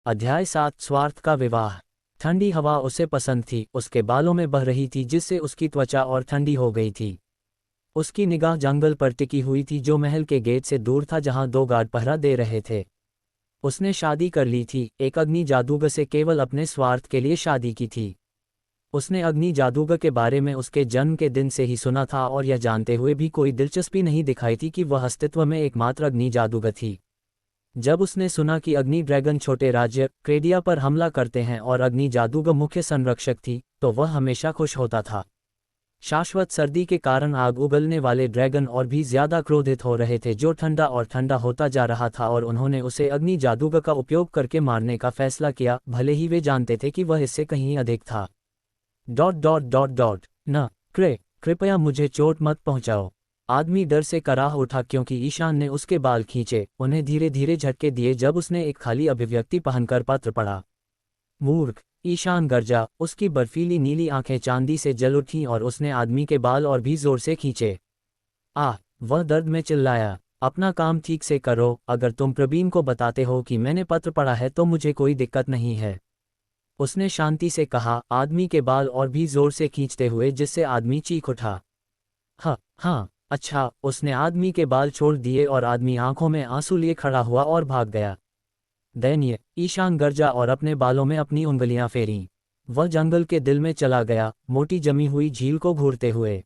अध्याय 7 स्वार्थ का विवाह। ठंडी हवा उसे पसंद थी, उसके बालों में बह रही थी जिससे उसकी त्वचा और ठंडी हो गई थी। उसकी निगाह जंगल पर टिकी हुई थी जो महल के गेट से दूर था जहां दो गार्ड पहरा दे रहे थे। उसने शादी कर ली थी, एक अग्नि जादूगर से, केवल अपने स्वार्थ के लिए शादी की थी। उसने अग्नि जादूगर के बारे में उसके जन्म के दिन से ही सुना था और यह जानते हुए भी कोई दिलचस्पी नहीं दिखाई थी कि वह अस्तित्व में एकमात्र अग्नि जादूगर थी। जब उसने सुना कि अग्नि ड्रैगन छोटे राज्य क्रेडिया पर हमला करते हैं और अग्नि जादूगर मुख्य संरक्षक थी, तो वह हमेशा खुश होता था। शाश्वत सर्दी के कारण आग उगलने वाले ड्रैगन और भी ज्यादा क्रोधित हो रहे थे, जो ठंडा और ठंडा होता जा रहा था, और उन्होंने उसे अग्नि जादूगर का उपयोग करके मारने का फैसला किया, भले ही वे जानते थे कि वह इससे कहीं अधिक था। न कृपया मुझे चोट मत पहुंचाओ। आदमी डर से कराह उठा क्योंकि ईशान ने उसके बाल खींचे, उन्हें धीरे धीरे झटके दिए जब उसने एक खाली अभिव्यक्ति पहनकर पत्र पढ़ा। मूर्ख, ईशान गरजा, उसकी बर्फीली नीली आंखें चांदी से जल उठीं और उसने आदमी के बाल और भी जोर से खींचे। वह दर्द में चिल्लाया, अपना काम ठीक से करो, अगर तुम प्रवीण को बताते हो कि मैंने पत्र पढ़ा है तो मुझे कोई दिक्कत नहीं है। उसने शांति से कहा, आदमी के बाल और भी जोर से खींचते हुए, जिससे आदमी चीख उठा। हाँ, अच्छा। उसने आदमी के बाल छोड़ दिए और आदमी आंखों में आंसू लिए खड़ा हुआ और भाग गया। दयनीय, ईशान गरजा और अपने बालों में अपनी उंगलियां फेरीं। वह जंगल के दिल में चला गया, मोटी जमी हुई झील को घूरते हुए।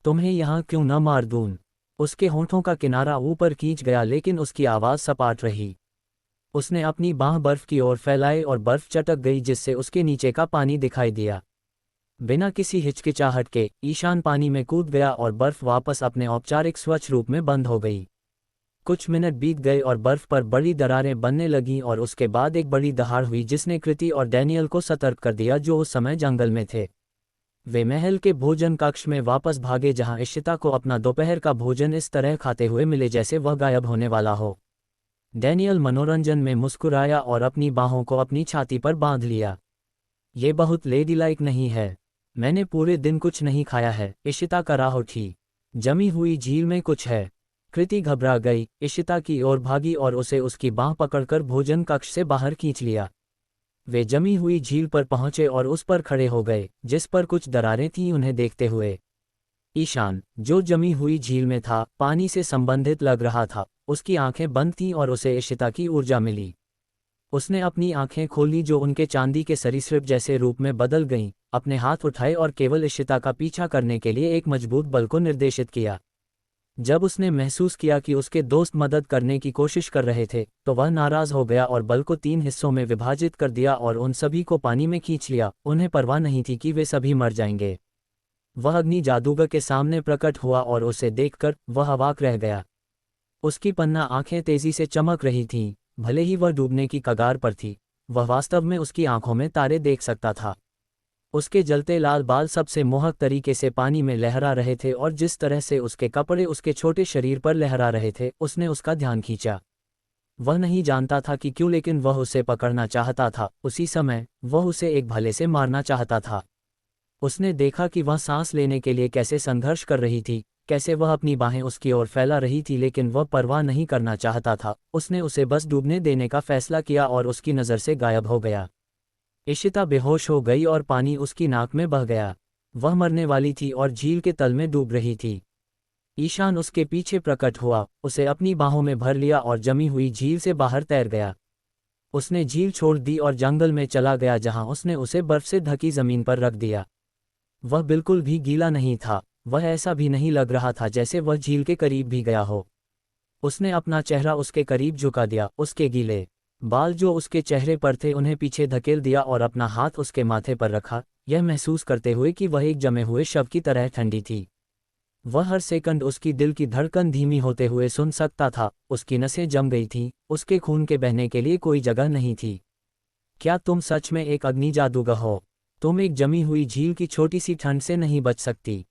तुम्हें यहाँ क्यों न मार दूं? उसके होंठों का किनारा ऊपर खींच गया, लेकिन उसकी आवाज सपाट रही। उसने अपनी बांह बर्फ की ओर फैलाई और बर्फ चटक गई, जिससे उसके नीचे का पानी दिखाई दिया। बिना किसी हिचकिचाहट के ईशान पानी में कूद गया और बर्फ वापस अपने औपचारिक स्वच्छ रूप में बंद हो गई। कुछ मिनट बीत गए और बर्फ पर बड़ी दरारें बनने लगीं, और उसके बाद एक बड़ी दहाड़ हुई जिसने कृति और डैनियल को सतर्क कर दिया, जो उस समय जंगल में थे। वे महल के भोजन कक्ष में वापस भागे, जहां इशिता को अपना दोपहर का भोजन इस तरह खाते हुए मिले जैसे वह गायब होने वाला हो। डैनियल मनोरंजन में मुस्कुराया और अपनी बाहों को अपनी छाती पर बांध लिया। ये बहुत लेडीलाइक नहीं है। मैंने पूरे दिन कुछ नहीं खाया है। इशिता कराह उठी। जमी हुई झील में कुछ है। कृति घबरा गई, इशिता की ओर भागी और उसे उसकी बांह पकड़कर भोजन कक्ष से बाहर खींच लिया। वे जमी हुई झील पर पहुंचे और उस पर खड़े हो गए, जिस पर कुछ दरारें थीं, उन्हें देखते हुए। ईशान, जो जमी हुई झील में था, पानी से संबंधित लग रहा था। उसकी आंखें बंद थीं और उसे इशिता की ऊर्जा मिली। उसने अपनी आंखें खोली, जो उनके चांदी के सरीसृप जैसे रूप में बदल गईं, अपने हाथ उठाए और केवल इशिता का पीछा करने के लिए एक मजबूत बल को निर्देशित किया। जब उसने महसूस किया कि उसके दोस्त मदद करने की कोशिश कर रहे थे, तो वह नाराज हो गया और बल को 3 हिस्सों में विभाजित कर दिया और उन सभी को पानी में खींच लिया। उन्हें परवाह नहीं थी कि वे सभी मर जाएंगे। वह अग्नि जादूगर के सामने प्रकट हुआ और उसे देखकर वह अवाक रह गया। उसकी पन्ना आंखें तेजी से चमक रही थीं। भले ही वह डूबने की कगार पर थी, वह वास्तव में उसकी आंखों में तारे देख सकता था। उसके जलते लाल बाल सबसे मोहक तरीके से पानी में लहरा रहे थे, और जिस तरह से उसके कपड़े उसके छोटे शरीर पर लहरा रहे थे, उसने उसका ध्यान खींचा। वह नहीं जानता था कि क्यों, लेकिन वह उसे पकड़ना चाहता था। उसी समय वह उसे एक भाले से मारना चाहता था। उसने देखा कि वह सांस लेने के लिए कैसे संघर्ष कर रही थी, कैसे वह अपनी बाहें उसकी ओर फैला रही थी, लेकिन वह परवाह नहीं करना चाहता था। उसने उसे बस डूबने देने का फैसला किया और उसकी नज़र से गायब हो गया। इशिता बेहोश हो गई और पानी उसकी नाक में बह गया। वह मरने वाली थी और झील के तल में डूब रही थी। ईशान उसके पीछे प्रकट हुआ, उसे अपनी बाहों में भर लिया और जमी हुई झील से बाहर तैर गया। उसने झील छोड़ दी और जंगल में चला गया, जहां उसने उसे बर्फ से ढकी जमीन पर रख दिया। वह बिल्कुल भी गीला नहीं था। वह ऐसा भी नहीं लग रहा था जैसे वह झील के करीब भी गया हो। उसने अपना चेहरा उसके करीब झुका दिया, उसके गीले बाल जो उसके चेहरे पर थे उन्हें पीछे धकेल दिया और अपना हाथ उसके माथे पर रखा, यह महसूस करते हुए कि वह एक जमे हुए शव की तरह ठंडी थी। वह हर सेकंड उसकी दिल की धड़कन धीमी होते हुए सुन सकता था। उसकी नसें जम गई थीं, उसके खून के बहने के लिए कोई जगह नहीं थी। क्या तुम सच में एक अग्नि जादूगर हो? तुम एक जमी हुई झील की छोटी सी ठंड से नहीं बच सकती।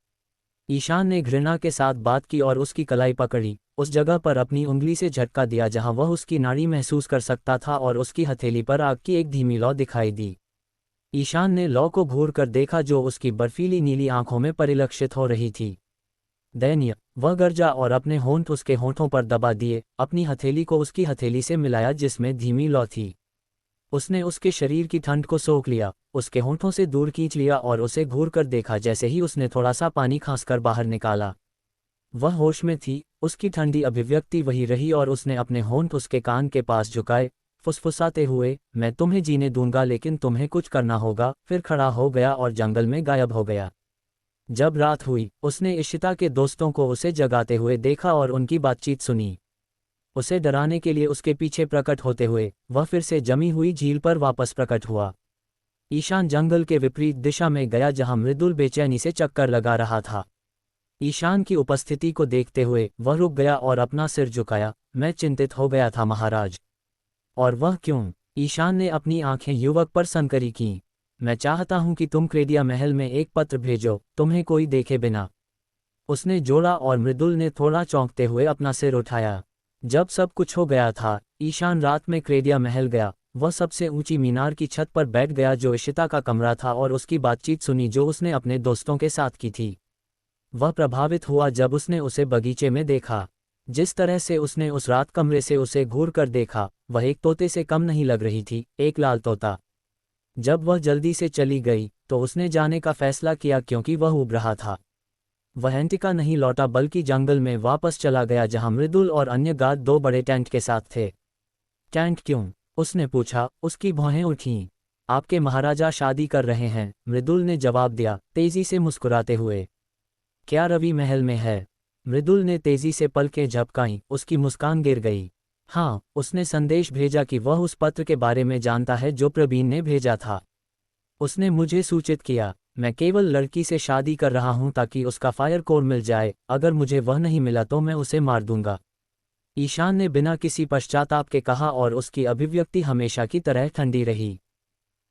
ईशान ने घृणा के साथ बात की और उसकी कलाई पकड़ी, उस जगह पर अपनी उंगली से झटका दिया जहां वह उसकी नाड़ी महसूस कर सकता था, और उसकी हथेली पर आग की एक धीमी लौ दिखाई दी। ईशान ने लौ को घूर कर देखा, जो उसकी बर्फीली नीली आंखों में परिलक्षित हो रही थी। दयनीय, वह गरजा और अपने होंठ उसके होंठों पर दबा दिए, अपनी हथेली को उसकी हथेली से मिलाया जिसमें धीमी लौ थी। उसने उसके शरीर की ठंड को सोख लिया, उसके होंठों से दूर खींच लिया और उसे घूर कर देखा। जैसे ही उसने थोड़ा सा पानी खांसकर बाहर निकाला, वह होश में थी। उसकी ठंडी अभिव्यक्ति वही रही और उसने अपने होंठ उसके कान के पास झुकाए, फुसफुसाते हुए, मैं तुम्हें जीने दूंगा लेकिन तुम्हें कुछ करना होगा। फिर खड़ा हो गया और जंगल में गायब हो गया। जब रात हुई, उसने इशिता के दोस्तों को उसे जगाते हुए देखा और उनकी बातचीत सुनी। उसे डराने के लिए उसके पीछे प्रकट होते हुए वह फिर से जमी हुई झील पर वापस प्रकट हुआ। ईशान जंगल के विपरीत दिशा में गया जहां मृदुल बेचैनी से चक्कर लगा रहा था। ईशान की उपस्थिति को देखते हुए वह रुक गया और अपना सिर झुकाया। मैं चिंतित हो गया था महाराज। और वह क्यों? ईशान ने अपनी आंखें युवक पर सनकरी कीं। मैं चाहता हूं कि तुम क्रेडिया महल में एक पत्र भेजो, तुम्हें कोई देखे बिना। उसने जोड़ा और मृदुल ने थोड़ा चौंकते हुए अपना सिर उठाया। जब सब कुछ हो गया था, ईशान रात में क्रेडिया महल गया। वह सबसे ऊंची मीनार की छत पर बैठ गया जो इशिता का कमरा था और उसकी बातचीत सुनी जो उसने अपने दोस्तों के साथ की थी। वह प्रभावित हुआ जब उसने उसे बगीचे में देखा। जिस तरह से उसने उस रात कमरे से उसे घूर कर देखा, वह एक तोते से कम नहीं लग रही थी, एक लाल तोता। जब वह जल्दी से चली गई तो उसने जाने का फैसला किया क्योंकि वह उब रहा था। वह एंटिका नहीं लौटा बल्कि जंगल में वापस चला गया जहां मृदुल और अन्य गार्ड दो बड़े टेंट के साथ थे। टेंट क्यों? उसने पूछा। उसकी भौहें उठीं। आपके महाराजा शादी कर रहे हैं, मृदुल ने जवाब दिया, तेजी से मुस्कुराते हुए। क्या रवि महल में है? मृदुल ने तेजी से पलकें झपकाईं, उसकी मुस्कान गिर गई। हाँ, उसने संदेश भेजा कि वह उस पत्र के बारे में जानता है जो प्रवीण ने भेजा था। उसने मुझे सूचित किया। मैं केवल लड़की से शादी कर रहा हूं ताकि उसका फायर कोर मिल जाए। अगर मुझे वह नहीं मिला तो मैं उसे मार दूंगा। ईशान ने बिना किसी पश्चाताप के कहा और उसकी अभिव्यक्ति हमेशा की तरह ठंडी रही।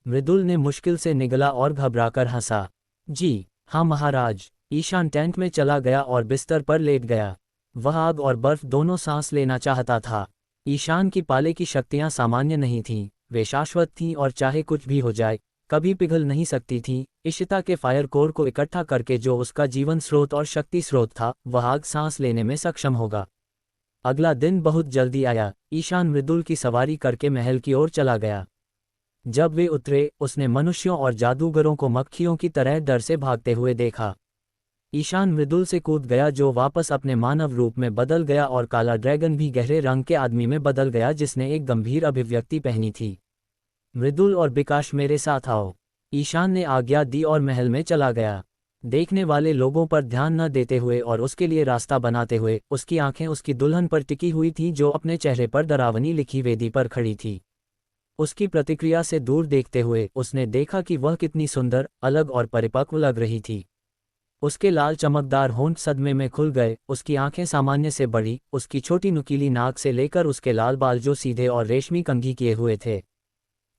मृदुल ने मुश्किल से निगला और घबराकर हंसा। जी हाँ महाराज। ईशान टेंट में चला गया और बिस्तर पर लेट गया। वह आग और बर्फ दोनों सांस लेना चाहता था। ईशान की पाले की शक्तियां सामान्य नहीं थीं, वे शाश्वत थीं और चाहे कुछ भी हो जाए, कभी पिघल नहीं सकती थीं। इशिता के फायर कोर को इकट्ठा करके जो उसका जीवन स्रोत और शक्ति स्रोत था, वह आग सांस लेने में सक्षम होगा। अगला दिन बहुत जल्दी आया। ईशान मृदुल की सवारी करके महल की ओर चला गया। जब वे उतरे, उसने मनुष्यों और जादूगरों को मक्खियों की तरह डर से भागते हुए देखा। ईशान मृदुल से कूद गया जो वापस अपने मानव रूप में बदल गया और काला ड्रैगन भी गहरे रंग के आदमी में बदल गया जिसने एक गंभीर अभिव्यक्ति पहनी थी। मृदुल और विकास मेरे साथ आओ। ईशान ने आज्ञा दी और महल में चला गया। देखने वाले लोगों पर ध्यान न देते हुए और उसके लिए रास्ता बनाते हुए उसकी आंखें उसकी दुल्हन पर टिकी हुई थीं जो अपने चेहरे पर डरावनी लिखी वेदी पर खड़ी थी। उसकी प्रतिक्रिया से दूर देखते हुए उसने देखा कि वह कितनी सुंदर, अलग और परिपक्व लग रही थी। उसके लाल चमकदार होंठ सदमे में खुल गए, उसकी आंखें सामान्य से बड़ी, उसकी छोटी नुकीली नाक से लेकर उसके लाल बाल जो सीधे और रेशमी कंघी किए हुए थे।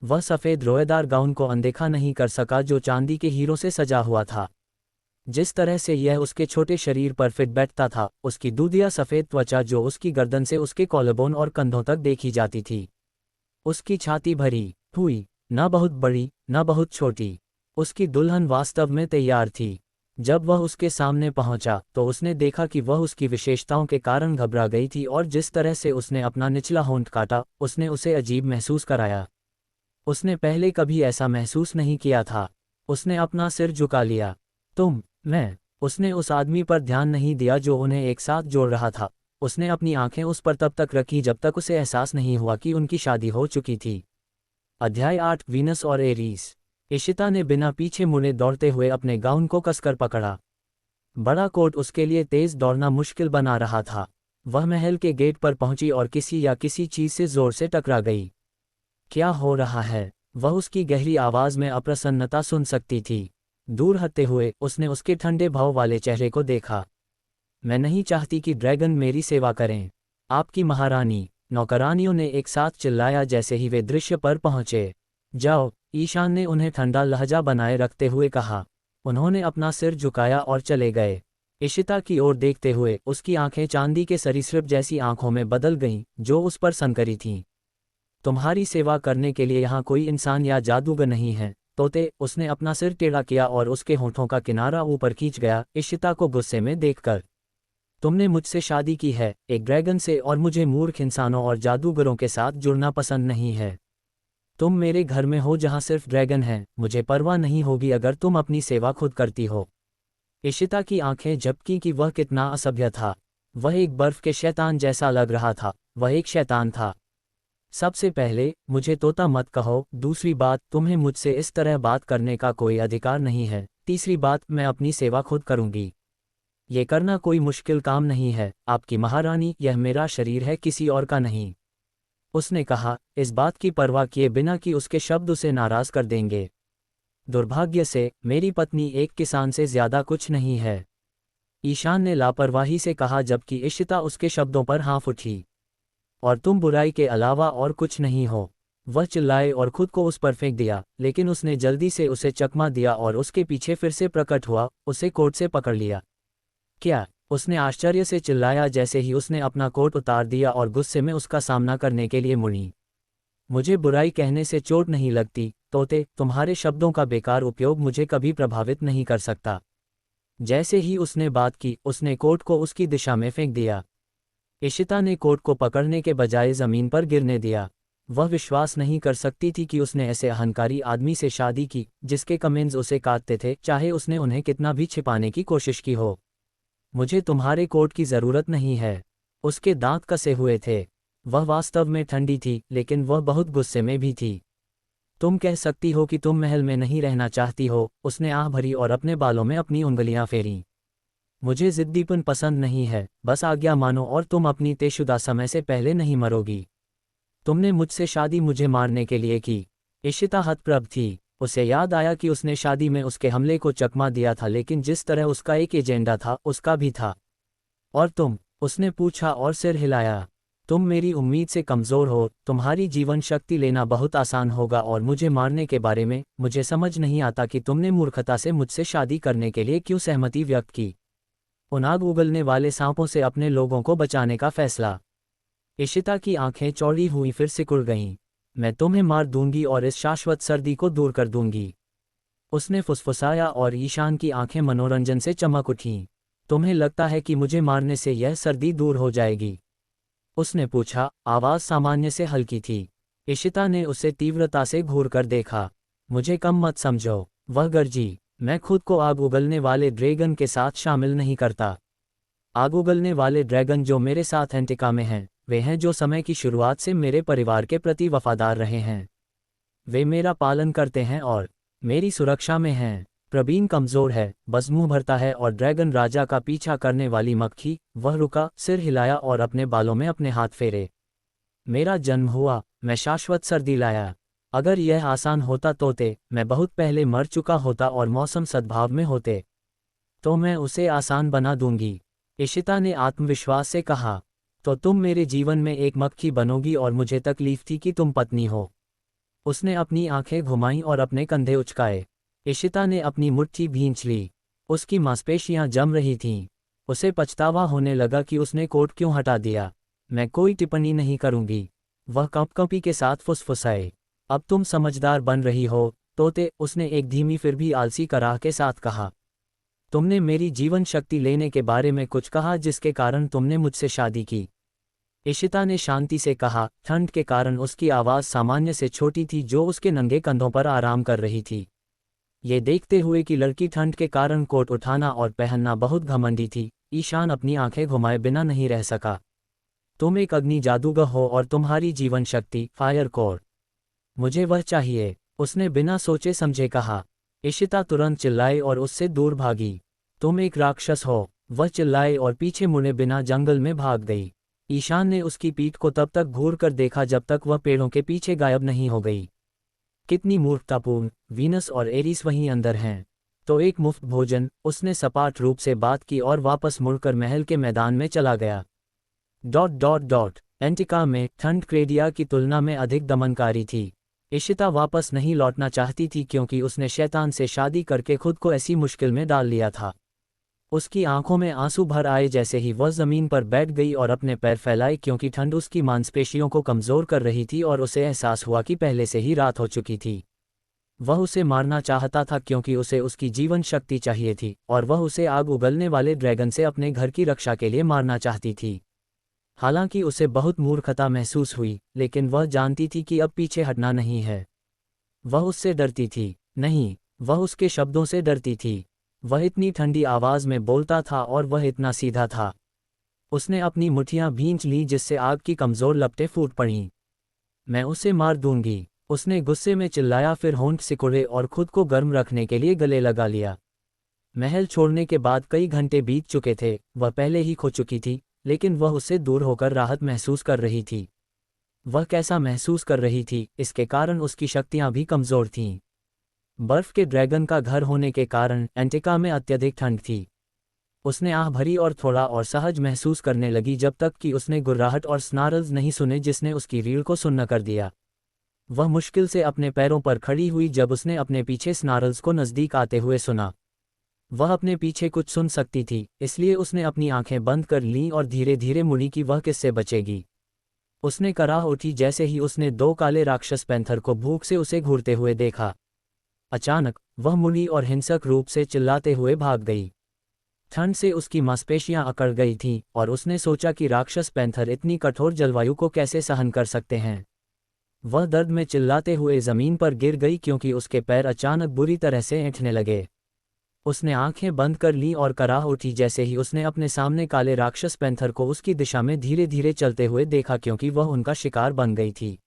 वह सफ़ेद रोएदार गाउन को अनदेखा नहीं कर सका जो चांदी के हीरों से सजा हुआ था। जिस तरह से यह उसके छोटे शरीर पर फिट बैठता था, उसकी दूधिया सफ़ेद त्वचा जो उसकी गर्दन से उसके कॉलरबोन और कंधों तक देखी जाती थी। उसकी छाती भरी हुई, न बहुत बड़ी न बहुत छोटी। उसकी दुल्हन वास्तव में तैयार थी। जब वह उसके सामने पहुंचा तो उसने देखा कि वह उसकी विशेषताओं के कारण घबरा गई थी और जिस तरह से उसने अपना निचला होंठ काटा, उसने उसे अजीब महसूस कराया। उसने पहले कभी ऐसा महसूस नहीं किया था। उसने अपना सिर झुका लिया। मैं। उसने उस आदमी पर ध्यान नहीं दिया जो उन्हें एक साथ जोड़ रहा था। उसने अपनी आंखें उस पर तब तक रखी जब तक उसे एहसास नहीं हुआ कि उनकी शादी हो चुकी थी। अध्याय 8 वीनस और एरीज। इशिता ने बिना पीछे मुड़े दौड़ते हुए अपने गाउन को कसकर पकड़ा। बड़ा कोट उसके लिए तेज दौड़ना मुश्किल बना रहा था। वह महल के गेट पर पहुंची और किसी चीज से जोर से टकरा गई। क्या हो रहा है? वह उसकी गहरी आवाज में अप्रसन्नता सुन सकती थी। दूर हटते हुए उसने उसके ठंडे भाव वाले चेहरे को देखा। मैं नहीं चाहती कि ड्रैगन मेरी सेवा करें। आपकी महारानी, नौकरानियों ने एक साथ चिल्लाया जैसे ही वे दृश्य पर पहुंचे। जाओ, ईशान ने उन्हें ठंडा लहजा बनाए रखते हुए कहा। उन्होंने अपना सिर झुकाया और चले गए। इशिता की ओर देखते हुए उसकी आंखें चांदी के सरीसृप जैसी आंखों में बदल गईं जो उस पर सनकरी थीं। तुम्हारी सेवा करने के लिए यहाँ कोई इंसान या जादूगर नहीं है, तोते। उसने अपना सिर टेढ़ा किया और उसके होंठों का किनारा ऊपर खींच गया, इशिता को गुस्से में देखकर। तुमने मुझसे शादी की है, एक ड्रैगन से, और मुझे मूर्ख इंसानों और जादूगरों के साथ जुड़ना पसंद नहीं है। तुम मेरे घर में हो जहाँ सिर्फ ड्रैगन हैं, मुझे परवाह नहीं होगी अगर तुम अपनी सेवा खुद करती हो। इशिता की आंखें झपकी कि वह कितना असभ्य था। वह एक बर्फ के शैतान जैसा लग रहा था। वह एक शैतान था। सबसे पहले, मुझे तोता मत कहो। दूसरी बात, तुम्हें मुझसे इस तरह बात करने का कोई अधिकार नहीं है। तीसरी बात, मैं अपनी सेवा खुद करूंगी। ये करना कोई मुश्किल काम नहीं है, आपकी महारानी, यह मेरा शरीर है, किसी और का नहीं। उसने कहा, इस बात की परवाह किए बिना कि उसके शब्द उसे नाराज कर देंगे। दुर्भाग्य से, मेरी पत्नी एक किसान से ज्यादा कुछ नहीं है। ईशान ने लापरवाही से कहा जबकि इशिता उसके शब्दों पर हाँफ उठी। और तुम बुराई के अलावा और कुछ नहीं हो। वह चिल्लाए और खुद को उस पर फेंक दिया, लेकिन उसने जल्दी से उसे चकमा दिया और उसके पीछे फिर से प्रकट हुआ, उसे कोट से पकड़ लिया। क्या? उसने आश्चर्य से चिल्लाया जैसे ही उसने अपना कोट उतार दिया और गुस्से में उसका सामना करने के लिए मुड़ी। मुझे बुराई कहने से चोट नहीं लगती, तोते, तुम्हारे शब्दों का बेकार उपयोग मुझे कभी प्रभावित नहीं कर सकता। जैसे ही उसने बात की, उसने कोट को उसकी दिशा में फेंक दिया। इशिता ने कोट को पकड़ने के बजाय जमीन पर गिरने दिया। वह विश्वास नहीं कर सकती थी कि उसने ऐसे अहंकारी आदमी से शादी की, जिसके कमेंट्स उसे काटते थे, चाहे उसने उन्हें कितना भी छिपाने की कोशिश की हो। मुझे तुम्हारे कोट की जरूरत नहीं है। उसके दांत कसे हुए थे। वह वास्तव में ठंडी थी, लेकिन वह बहुत गुस्से में भी थी। तुम कह सकती हो कि तुम महल में नहीं रहना चाहती हो। उसने आह भरी और अपने बालों में अपनी उंगलियां फेरीं। मुझे जिद्दीपन पसंद नहीं है, बस आज्ञा मानो और तुम अपनी तयशुदा समय से पहले नहीं मरोगी। तुमने मुझसे शादी मुझे मारने के लिए की। इशिता हतप्रभ थी। उसे याद आया कि उसने शादी में उसके हमले को चकमा दिया था, लेकिन जिस तरह उसका एक एजेंडा था, उसका भी था। और तुम? उसने पूछा और सिर हिलाया। तुम मेरी उम्मीद से कमज़ोर हो। तुम्हारी जीवन शक्ति लेना बहुत आसान होगा और मुझे मारने के बारे में, मुझे समझ नहीं आता कि तुमने मूर्खता से मुझसे शादी करने के लिए क्यों सहमति व्यक्त की। उन आग उगलने वाले सांपों से अपने लोगों को बचाने का फैसला। इशिता की आंखें चौड़ी हुई, फिर सिकुड़ गईं। मैं तुम्हें मार दूंगी और इस शाश्वत सर्दी को दूर कर दूंगी। उसने फुसफुसाया और ईशान की आंखें मनोरंजन से चमक उठीं। तुम्हें लगता है कि मुझे मारने से यह सर्दी दूर हो जाएगी? उसने पूछा। आवाज सामान्य से हल्की थी। इशिता ने उसे तीव्रता से घूर कर देखा। मुझे कम मत समझो, वह गरजी। मैं खुद को आग उगलने वाले ड्रैगन के साथ शामिल नहीं करता। आग उगलने वाले ड्रैगन जो मेरे साथ एंटिका में हैं, वे हैं जो समय की शुरुआत से मेरे परिवार के प्रति वफादार रहे हैं। वे मेरा पालन करते हैं और मेरी सुरक्षा में हैं। प्रवीण कमजोर है, बस मुंह भरता है और ड्रैगन राजा का पीछा करने वाली मक्खी। वह रुका, सिर हिलाया और अपने बालों में अपने हाथ फेरे। मेरा जन्म हुआ, मैं शाश्वत सर्दी लाया। अगर यह आसान होता तोते, मैं बहुत पहले मर चुका होता और मौसम सद्भाव में होते। तो मैं उसे आसान बना दूंगी। इशिता ने आत्मविश्वास से कहा। तो तुम मेरे जीवन में एक मक्खी बनोगी और मुझे तकलीफ थी कि तुम पत्नी हो। उसने अपनी आंखें घुमाईं और अपने कंधे उचकाए। इशिता ने अपनी मुट्ठी भींच ली। उसकी मांसपेशियां जम रही थीं। उसे पछतावा होने लगा कि उसने कोट क्यों हटा दिया। मैं कोई टिप्पणी नहीं करूंगी, वह कंपकंपी के साथ फुसफुसाए। अब तुम समझदार बन रही हो, तोते, उसने एक धीमी फिर भी आलसी कराह के साथ कहा। तुमने मेरी जीवन शक्ति लेने के बारे में कुछ कहा जिसके कारण तुमने मुझसे शादी की? इशिता ने शांति से कहा। ठंड के कारण उसकी आवाज़ सामान्य से छोटी थी, जो उसके नंगे कंधों पर आराम कर रही थी। ये देखते हुए कि लड़की ठंड के कारण कोट उठाना और पहनना बहुत घमंडी थी, ईशान अपनी आंखें घुमाए बिना नहीं रह सका। तुम एक अग्नि जादूगर हो और तुम्हारी जीवन शक्ति फायर कोर। मुझे वह चाहिए, उसने बिना सोचे समझे कहा। इशिता तुरंत चिल्लाई और उससे दूर भागी। तुम एक राक्षस हो, वह चिल्लाए और पीछे मुड़े बिना जंगल में भाग गई। ईशान ने उसकी पीठ को तब तक घूर कर देखा जब तक वह पेड़ों के पीछे गायब नहीं हो गई। कितनी मूर्खतापूर्ण, वीनस और एरिस वहीं अंदर हैं। तो एक मुफ्त भोजन, उसने सपाट रूप से बात की और वापस मुड़कर महल के मैदान में चला गया। एंटिका में ठंड क्रेडिया की तुलना में अधिक दमनकारी थी। इशिता वापस नहीं लौटना चाहती थी क्योंकि उसने शैतान से शादी करके खुद को ऐसी मुश्किल में डाल लिया था। उसकी आंखों में आंसू भर आए जैसे ही वह जमीन पर बैठ गई और अपने पैर फैलाए, क्योंकि ठंड उसकी मांसपेशियों को कमजोर कर रही थी और उसे एहसास हुआ कि पहले से ही रात हो चुकी थी। वह उसे मारना चाहता था क्योंकि उसे उसकी जीवन शक्ति चाहिए थी, और वह उसे आग उगलने वाले ड्रैगन से अपने घर की रक्षा के लिए मारना चाहती थी। हालांकि उसे बहुत मूर्खता महसूस हुई, लेकिन वह जानती थी कि अब पीछे हटना नहीं है। वह उससे डरती थी, नहीं, वह उसके शब्दों से डरती थी। वह इतनी ठंडी आवाज़ में बोलता था और वह इतना सीधा था। उसने अपनी मुट्ठियां भींच लीं जिससे आग की कमज़ोर लपटें फूट पड़ीं। मैं उसे मार दूंगी, उसने गुस्से में चिल्लाया, फिर होंठ सिकुड़े और खुद को गर्म रखने के लिए गले लगा लिया। महल छोड़ने के बाद कई घंटे बीत चुके थे, वह पहले ही खो चुकी थी, लेकिन वह उससे दूर होकर राहत महसूस कर रही थी। वह कैसा महसूस कर रही थी, इसके कारण उसकी शक्तियां भी कमज़ोर थीं। बर्फ के ड्रैगन का घर होने के कारण एंटिका में अत्यधिक ठंड थी। उसने आह भरी और थोड़ा और सहज महसूस करने लगी जब तक कि उसने गुर्राहट और स्नार्ल्स नहीं सुने जिसने उसकी रीढ़ को सुन्न कर दिया। वह मुश्किल से अपने पैरों पर खड़ी हुई जब उसने अपने पीछे स्नार्ल्स को नज़दीक आते हुए सुना। वह अपने पीछे कुछ सुन सकती थी, इसलिए उसने अपनी आंखें बंद कर लीं और धीरे धीरे मुड़ी कि वह किससे बचेगी। उसने कराह उठी जैसे ही उसने दो काले राक्षस पैंथर को भूख से उसे घूरते हुए देखा। अचानक वह मुड़ी और हिंसक रूप से चिल्लाते हुए भाग गई। ठंड से उसकी मांसपेशियां अकड़ गई थीं और उसने सोचा कि राक्षस पैंथर इतनी कठोर जलवायु को कैसे सहन कर सकते हैं। वह दर्द में चिल्लाते हुए ज़मीन पर गिर गई क्योंकि उसके पैर अचानक बुरी तरह से ऐंठने लगे। उसने आंखें बंद कर लीं और कराह उठी जैसे ही उसने अपने सामने काले राक्षस पैंथर को उसकी दिशा में धीरे धीरे चलते हुए देखा क्योंकि वह उनका शिकार बन गई थी।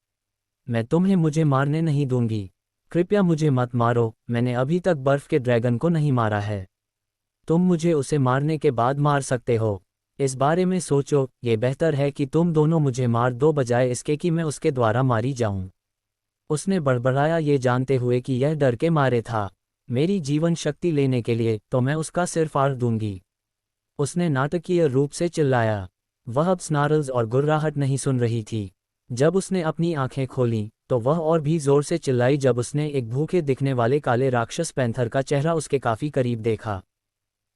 मैं तुम्हें मुझे मारने नहीं दूंगी, कृपया मुझे मत मारो, मैंने अभी तक बर्फ के ड्रैगन को नहीं मारा है। तुम मुझे उसे मारने के बाद मार सकते हो। इस बारे में सोचो, ये बेहतर है कि तुम दोनों मुझे मार दो बजाय इसके कि मैं उसके द्वारा मारी जाऊं। उसने बड़बड़ाया, ये जानते हुए कि यह डर के मारे था। मेरी जीवन शक्ति लेने के लिए तो मैं उसका सिर फाड़ दूंगी। उसने नाटकीय रूप से चिल्लाया। वह अब स्नार्ल्स और गुर्राहट नहीं सुन रही थी। जब उसने अपनी आंखें खोलीं तो वह और भी जोर से चिल्लाई जब उसने एक भूखे दिखने वाले काले राक्षस पैंथर का चेहरा उसके काफी करीब देखा।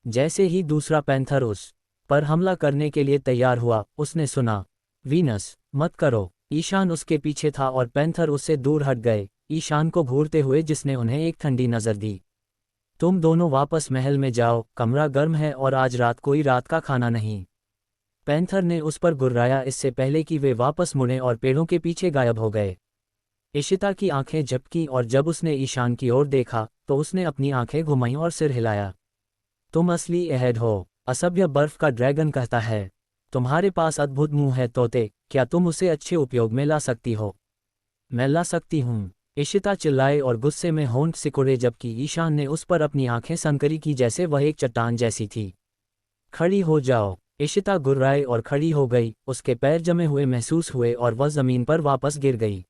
जैसे ही दूसरा पैंथर उस पर हमला करने के लिए तैयार हुआ, उसने सुना, वीनस, मत करो। ईशान उसके पीछे था और पैंथर उससे दूर हट गए, ईशान को घूरते हुए जिसने उन्हें एक ठंडी नज़र दी। तुम दोनों वापस महल में जाओ, कमरा गर्म है और आज रात कोई रात का खाना नहीं। पैंथर ने उस पर गुर्राया इससे पहले कि वे वापस मुड़ें और पेड़ों के पीछे गायब हो गए। इशिता की आंखें झपकीं और जब उसने ईशान की ओर देखा तो उसने अपनी आंखें घुमाईं और सिर हिलाया। तुम असली अहद हो, असभ्य बर्फ का ड्रैगन कहता है। तुम्हारे पास अद्भुत मुंह है तोते, क्या तुम उसे अच्छे उपयोग में ला सकती हो? मैं ला सकती हूँ, इशिता चिल्लाए और गुस्से में होंठ सिकुड़े जबकि ईशान ने उस पर अपनी आंखें संकरी की जैसे वह एक चट्टान जैसी थी। खड़ी हो जाओ, इशिता गुर्राए और खड़ी हो गई, उसके पैर जमे हुए महसूस हुए और वह जमीन पर वापस गिर गई।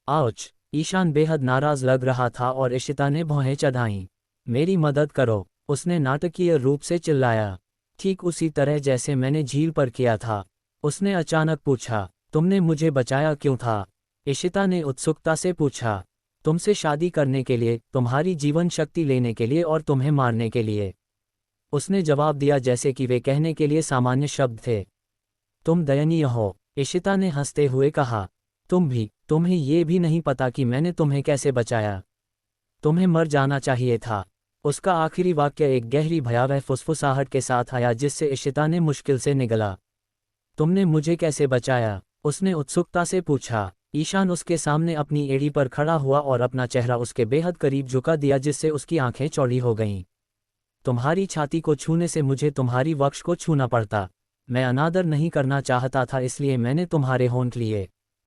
आउच! ईशान बेहद नाराज लग रहा था और इशिता ने भौहें चढ़ाईं। मेरी मदद करो, उसने नाटकीय रूप से चिल्लाया। ठीक उसी तरह जैसे मैंने झील पर किया था, उसने अचानक पूछा। तुमने मुझे बचाया क्यों था? इशिता ने उत्सुकता से पूछा। तुमसे शादी करने के लिए, तुम्हारी जीवन शक्ति लेने के लिए और तुम्हें मारने के लिए, उसने जवाब दिया जैसे कि वे कहने के लिए सामान्य शब्द थे। तुम दयनीय हो, इशिता ने हंसते हुए कहा। तुम्हें ये भी नहीं पता कि मैंने तुम्हें कैसे बचाया। तुम्हें मर जाना चाहिए था। उसका आखिरी वाक्य एक गहरी भयावह फुसफुसाहट के साथ आया जिससे इशिता ने मुश्किल से निगला। तुमने मुझे कैसे बचाया? उसने उत्सुकता से पूछा। ईशान उसके सामने अपनी एड़ी पर खड़ा हुआ और अपना चेहरा उसके बेहद करीब झुका दिया जिससे उसकी आंखें चौड़ी हो गईं। तुम्हारी छाती को छूने से मुझे तुम्हारी वक्ष को छूना पड़ता। मैं अनादर नहीं करना चाहता था इसलिए मैंने तुम्हारे होंठ लिए।